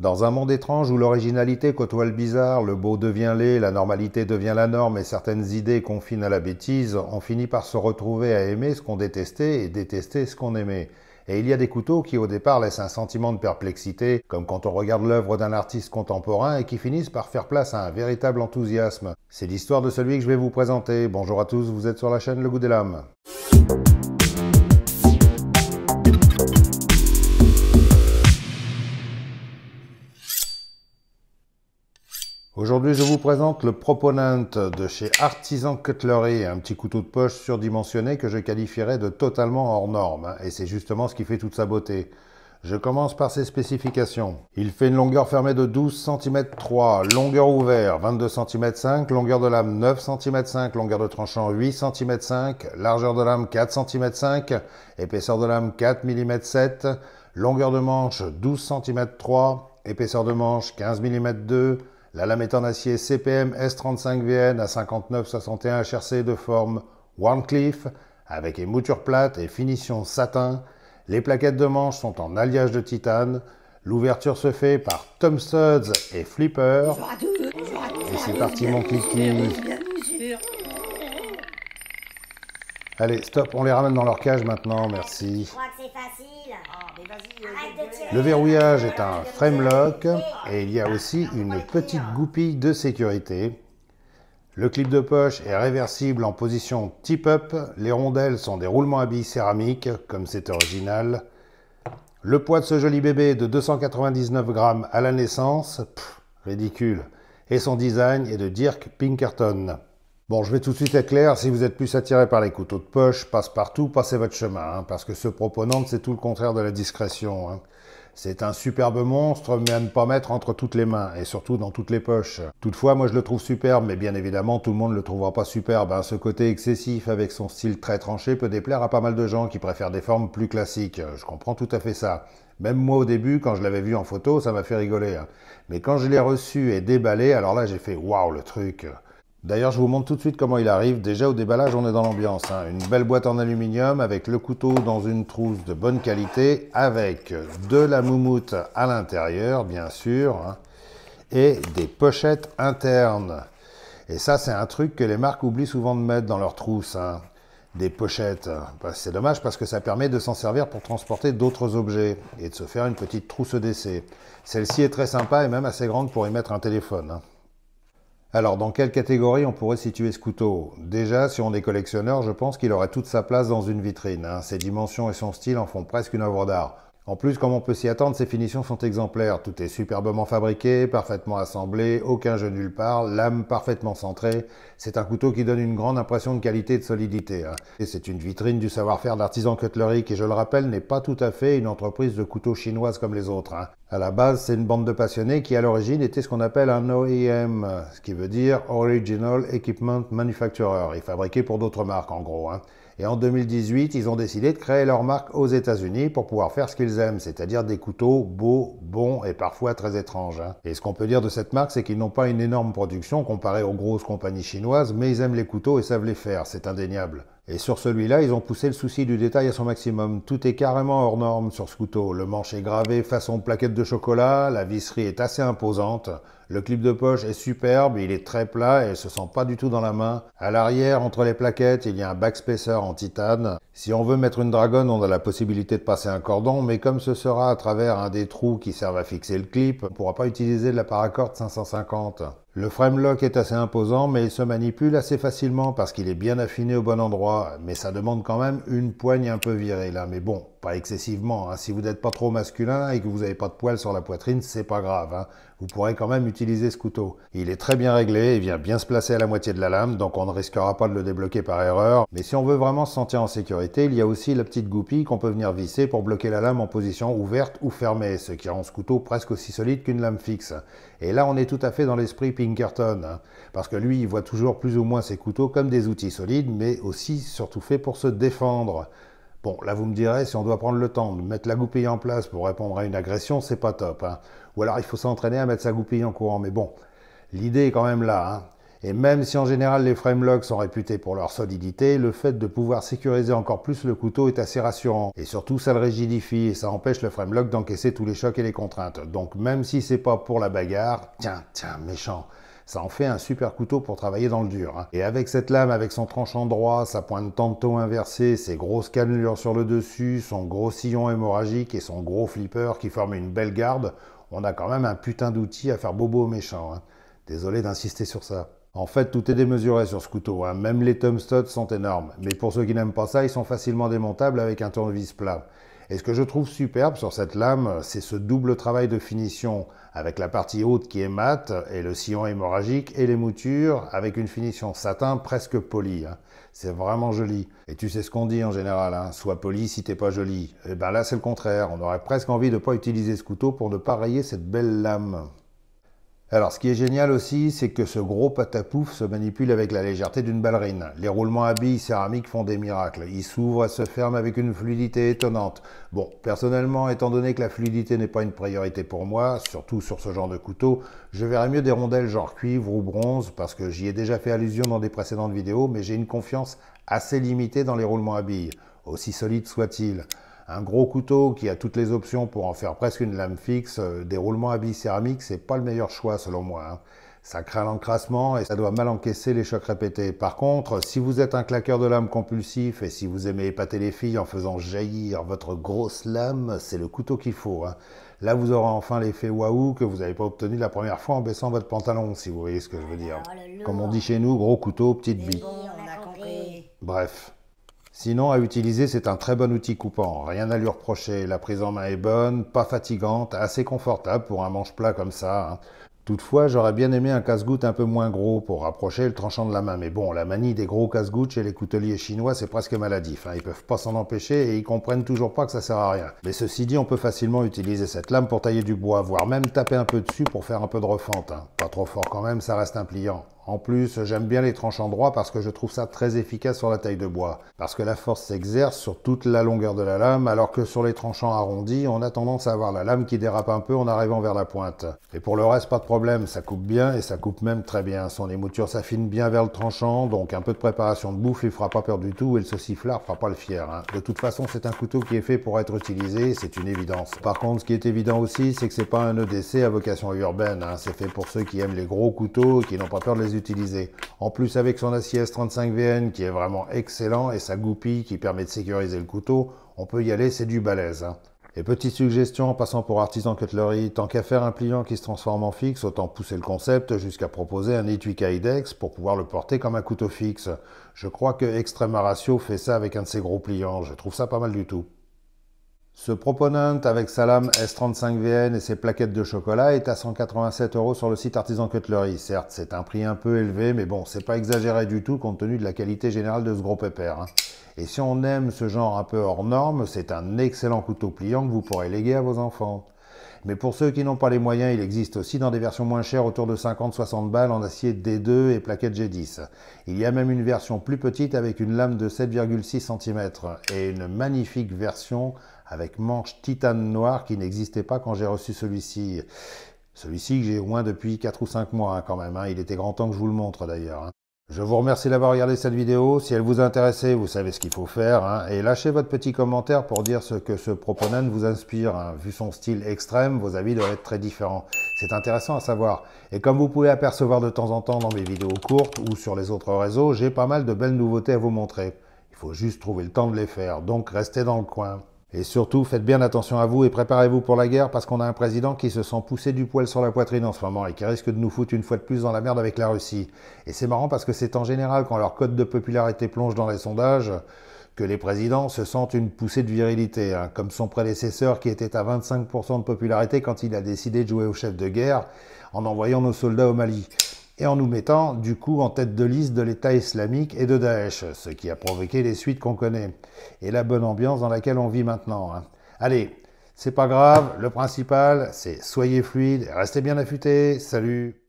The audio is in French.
Dans un monde étrange où l'originalité côtoie le bizarre, le beau devient laid, la normalité devient la norme et certaines idées confinent à la bêtise, on finit par se retrouver à aimer ce qu'on détestait et détester ce qu'on aimait. Et il y a des couteaux qui au départ laissent un sentiment de perplexité, comme quand on regarde l'œuvre d'un artiste contemporain et qui finissent par faire place à un véritable enthousiasme. C'est l'histoire de celui que je vais vous présenter. Bonjour à tous, vous êtes sur la chaîne Le Goût des Lames. Aujourd'hui, je vous présente le Proponent de chez Artisan Cutlery, un petit couteau de poche surdimensionné que je qualifierais de totalement hors norme, et c'est justement ce qui fait toute sa beauté. Je commence par ses spécifications. Il fait une longueur fermée de 12 cm 3, longueur ouverte 22 cm 5, longueur de lame 9 cm 5, longueur de tranchant 8 cm 5, largeur de lame 4 cm 5, épaisseur de lame 4 mm 7, longueur de manche 12 cm 3, épaisseur de manche 15 mm 2, la lame est en acier CPM S35VN à 5961 HRC de forme Wharncliffe avec émouture plate et finition satin. Les plaquettes de manche sont en alliage de titane. L'ouverture se fait par Thumb Studs et Flipper. Et c'est parti mon kiki. Allez, stop, on les ramène dans leur cage maintenant, merci. Je crois que c'est facile. Le verrouillage est un frame lock et il y a aussi une petite goupille de sécurité. Le clip de poche est réversible en position tip-up. Les rondelles sont des roulements à billes céramiques, comme c'est original. Le poids de ce joli bébé est de 299 grammes à la naissance. Pff, ridicule. Et son design est de Dirk Pinkerton. Bon, je vais tout de suite être clair, si vous êtes plus attiré par les couteaux de poche, passe-partout, passez votre chemin, parce que ce Proponent, c'est tout le contraire de la discrétion. C'est un superbe monstre, mais à ne pas mettre entre toutes les mains, et surtout dans toutes les poches. Toutefois, moi je le trouve superbe, mais bien évidemment, tout le monde ne le trouvera pas superbe. Ce côté excessif, avec son style très tranché, peut déplaire à pas mal de gens qui préfèrent des formes plus classiques. Je comprends tout à fait ça. Même moi, au début, quand je l'avais vu en photo, ça m'a fait rigoler. Mais quand je l'ai reçu et déballé, alors là, j'ai fait « waouh, le truc !» D'ailleurs, je vous montre tout de suite comment il arrive. Déjà, au déballage, on est dans l'ambiance. Une belle boîte en aluminium avec le couteau dans une trousse de bonne qualité, avec de la moumoute à l'intérieur, bien sûr, et des pochettes internes. Et ça, c'est un truc que les marques oublient souvent de mettre dans leurs trousses. Des pochettes. C'est dommage parce que ça permet de s'en servir pour transporter d'autres objets et de se faire une petite trousse d'essai. Celle-ci est très sympa et même assez grande pour y mettre un téléphone. Alors, dans quelle catégorie on pourrait situer ce couteau? Déjà, si on est collectionneur, je pense qu'il aurait toute sa place dans une vitrine. Ses dimensions et son style en font presque une œuvre d'art. En plus, comme on peut s'y attendre, ses finitions sont exemplaires. Tout est superbement fabriqué, parfaitement assemblé, aucun jeu nulle part, lame parfaitement centrée. C'est un couteau qui donne une grande impression de qualité et de solidité. Et c'est une vitrine du savoir-faire d'Artisan Cutlery qui, je le rappelle, n'est pas tout à fait une entreprise de couteaux chinoise comme les autres. À la base, c'est une bande de passionnés qui, à l'origine, était ce qu'on appelle un OEM, ce qui veut dire Original Equipment Manufacturer, et fabriqué pour d'autres marques, en gros. Et en 2018, ils ont décidé de créer leur marque aux États-Unis pour pouvoir faire ce qu'ils aiment, c'est-à-dire des couteaux beaux, bons et parfois très étranges. Et ce qu'on peut dire de cette marque, c'est qu'ils n'ont pas une énorme production comparée aux grosses compagnies chinoises, mais ils aiment les couteaux et savent les faire, c'est indéniable. Et sur celui-là, ils ont poussé le souci du détail à son maximum. Tout est carrément hors norme sur ce couteau. Le manche est gravé façon plaquette de chocolat, la visserie est assez imposante, le clip de poche est superbe, il est très plat et il se sent pas du tout dans la main. À l'arrière, entre les plaquettes, il y a un backspacer en titane. Si on veut mettre une dragonne, on a la possibilité de passer un cordon, mais comme ce sera à travers un des trous qui servent à fixer le clip, on ne pourra pas utiliser de la paracord 550. Le frame lock est assez imposant, mais il se manipule assez facilement parce qu'il est bien affiné au bon endroit. Mais ça demande quand même une poigne un peu virée là. Mais bon, pas excessivement. Si vous n'êtes pas trop masculin et que vous n'avez pas de poils sur la poitrine, c'est pas grave. Vous pourrez quand même utiliser ce couteau. Il est très bien réglé, il vient bien se placer à la moitié de la lame, donc on ne risquera pas de le débloquer par erreur. Mais si on veut vraiment se sentir en sécurité, il y a aussi la petite goupille qu'on peut venir visser pour bloquer la lame en position ouverte ou fermée, ce qui rend ce couteau presque aussi solide qu'une lame fixe. Et là, on est tout à fait dans l'esprit Pinkerton, parce que lui, il voit toujours plus ou moins ses couteaux comme des outils solides, mais aussi surtout faits pour se défendre. Bon, là vous me direz, si on doit prendre le temps de mettre la goupille en place pour répondre à une agression, c'est pas top. Ou alors il faut s'entraîner à mettre sa goupille en courant, mais bon, l'idée est quand même là. Et même si en général les framelocks sont réputés pour leur solidité, le fait de pouvoir sécuriser encore plus le couteau est assez rassurant. Et surtout ça le rigidifie et ça empêche le framelock d'encaisser tous les chocs et les contraintes. Donc même si c'est pas pour la bagarre, tiens, méchant, ça en fait un super couteau pour travailler dans le dur. Hein. Et avec cette lame, avec son tranchant droit, sa pointe tantôt inversée, ses grosses cannelures sur le dessus, son gros sillon hémorragique et son gros flipper qui forment une belle garde, on a quand même un putain d'outil à faire bobo aux méchants. Hein. Désolé d'insister sur ça. En fait, tout est démesuré sur ce couteau, hein. Même les thumb studs sont énormes. Mais pour ceux qui n'aiment pas ça, ils sont facilement démontables avec un tournevis plat. Et ce que je trouve superbe sur cette lame, c'est ce double travail de finition, avec la partie haute qui est mate, et le sillon hémorragique, et les moutures, avec une finition satin presque polie. Hein. C'est vraiment joli. Et tu sais ce qu'on dit en général, hein, sois poli si t'es pas joli. Et ben là, c'est le contraire. On aurait presque envie de ne pas utiliser ce couteau pour ne pas rayer cette belle lame. Alors, ce qui est génial aussi, c'est que ce gros patapouf se manipule avec la légèreté d'une ballerine. Les roulements à billes céramiques font des miracles. Ils s'ouvrent et se ferment avec une fluidité étonnante. Bon, personnellement, étant donné que la fluidité n'est pas une priorité pour moi, surtout sur ce genre de couteau, je verrais mieux des rondelles genre cuivre ou bronze, parce que j'y ai déjà fait allusion dans des précédentes vidéos, mais j'ai une confiance assez limitée dans les roulements à billes, aussi solides soient-ils. Un gros couteau qui a toutes les options pour en faire presque une lame fixe, des roulements à billes céramiques, c'est pas le meilleur choix selon moi. Hein. Ça craint l'encrassement et ça doit mal encaisser les chocs répétés. Par contre, si vous êtes un claqueur de lame compulsif et si vous aimez épater les filles en faisant jaillir votre grosse lame, c'est le couteau qu'il faut. Hein. Là, vous aurez enfin l'effet waouh que vous n'avez pas obtenu la première fois en baissant votre pantalon, si vous voyez ce que je veux dire. Comme on dit chez nous, gros couteau, petite bille. Bref. Sinon, à utiliser, c'est un très bon outil coupant. Rien à lui reprocher. La prise en main est bonne, pas fatigante, assez confortable pour un manche-plat comme ça. Hein. Toutefois, j'aurais bien aimé un casse-goutte un peu moins gros pour rapprocher le tranchant de la main. Mais bon, la manie des gros casse-gouttes chez les couteliers chinois, c'est presque maladif. Hein. Ils peuvent pas s'en empêcher et ils comprennent toujours pas que ça sert à rien. Mais ceci dit, on peut facilement utiliser cette lame pour tailler du bois, voire même taper un peu dessus pour faire un peu de refente. Hein. Pas trop fort quand même, ça reste un pliant. En plus, j'aime bien les tranchants droits parce que je trouve ça très efficace sur la taille de bois. Parce que la force s'exerce sur toute la longueur de la lame, alors que sur les tranchants arrondis, on a tendance à avoir la lame qui dérape un peu en arrivant vers la pointe. Et pour le reste, pas de problème, ça coupe bien et ça coupe même très bien. Son émouture s'affine bien vers le tranchant, donc un peu de préparation de bouffe lui fera pas peur du tout et le sauciflard fera pas le fier. Hein. De toute façon, c'est un couteau qui est fait pour être utilisé, c'est une évidence. Par contre, ce qui est évident aussi, c'est que c'est pas un EDC à vocation urbaine. Hein. C'est fait pour ceux qui aiment les gros couteaux et qui n'ont pas peur de les utiliser. En plus, avec son acier S35VN qui est vraiment excellent et sa goupille qui permet de sécuriser le couteau, on peut y aller, c'est du balèze. Hein. Et petite suggestion en passant pour Artisan Cutlery, tant qu'à faire un pliant qui se transforme en fixe, autant pousser le concept jusqu'à proposer un étui Kydex pour pouvoir le porter comme un couteau fixe. Je crois que Extrema Ratio fait ça avec un de ses gros pliants, je trouve ça pas mal du tout. Ce Proponent avec sa lame S35VN et ses plaquettes de chocolat est à 187 € sur le site Artisan Cutlery. Certes, c'est un prix un peu élevé, mais bon, c'est pas exagéré du tout compte tenu de la qualité générale de ce gros pépère. Hein. Et si on aime ce genre un peu hors norme, c'est un excellent couteau pliant que vous pourrez léguer à vos enfants. Mais pour ceux qui n'ont pas les moyens, il existe aussi dans des versions moins chères autour de 50-60 balles en acier D2 et plaquettes G10. Il y a même une version plus petite avec une lame de 7,6 cm et une magnifique version avec manche titane noire qui n'existait pas quand j'ai reçu celui-ci. Celui-ci que j'ai au moins depuis 4 ou 5 mois hein, quand même. Hein. Il était grand temps que je vous le montre d'ailleurs. Hein. Je vous remercie d'avoir regardé cette vidéo. Si elle vous a intéressé, vous savez ce qu'il faut faire. Hein. Et lâchez votre petit commentaire pour dire ce que ce Proponent vous inspire. Hein. Vu son style extrême, vos avis doivent être très différents. C'est intéressant à savoir. Et comme vous pouvez apercevoir de temps en temps dans mes vidéos courtes ou sur les autres réseaux, j'ai pas mal de belles nouveautés à vous montrer. Il faut juste trouver le temps de les faire. Donc restez dans le coin. Et surtout, faites bien attention à vous et préparez-vous pour la guerre parce qu'on a un président qui se sent pousser du poil sur la poitrine en ce moment et qui risque de nous foutre une fois de plus dans la merde avec la Russie. Et c'est marrant parce que c'est en général quand leur cote de popularité plonge dans les sondages que les présidents se sentent une poussée de virilité, hein, comme son prédécesseur qui était à 25% de popularité quand il a décidé de jouer au chef de guerre en envoyant nos soldats au Mali. Et en nous mettant, du coup, en tête de liste de l'État islamique et de Daesh, ce qui a provoqué les suites qu'on connaît, et la bonne ambiance dans laquelle on vit maintenant. Hein. Allez, c'est pas grave, le principal, c'est soyez fluide, restez bien affûtés, salut!